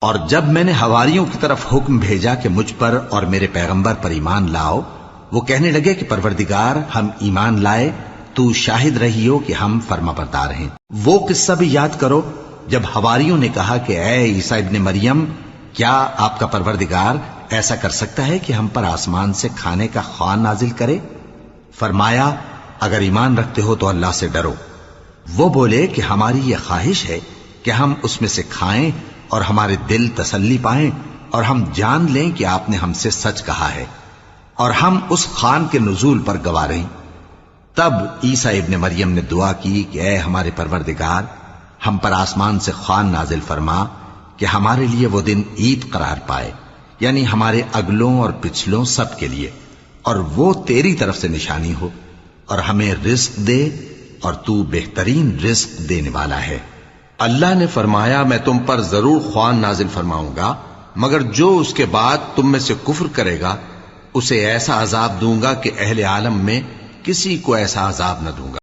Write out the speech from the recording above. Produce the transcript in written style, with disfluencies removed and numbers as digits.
اور جب میں نے حواریوں کی طرف حکم بھیجا کہ مجھ پر اور میرے پیغمبر پر ایمان لاؤ، وہ کہنے لگے کہ پروردگار، ہم ایمان لائے، تو شاہد رہی ہو کہ ہم فرما بردار ہیں۔ وہ قصہ بھی یاد کرو جب حواریوں نے کہا کہ اے عیسیٰ ابن مریم، کیا آپ کا پروردگار ایسا کر سکتا ہے کہ ہم پر آسمان سے کھانے کا خوان نازل کرے؟ فرمایا، اگر ایمان رکھتے ہو تو اللہ سے ڈرو۔ وہ بولے کہ ہماری یہ خواہش ہے کہ ہم اس میں سے کھائیں اور ہمارے دل تسلی پائیں اور ہم جان لیں کہ آپ نے ہم سے سچ کہا ہے اور ہم اس خوان کے نزول پر گواہ رہیں۔ تب عیسیٰ ابن مریم نے دعا کی کہ اے ہمارے پروردگار، ہم پر آسمان سے خوان نازل فرما کہ ہمارے لیے وہ دن عید قرار پائے، یعنی ہمارے اگلوں اور پچھلوں سب کے لیے، اور وہ تیری طرف سے نشانی ہو، اور ہمیں رزق دے اور تو بہترین رزق دینے والا ہے۔ اللہ نے فرمایا، میں تم پر ضرور خوان نازل فرماؤں گا، مگر جو اس کے بعد تم میں سے کفر کرے گا اسے ایسا عذاب دوں گا کہ اہل عالم میں کسی کو ایسا عذاب نہ دوں گا۔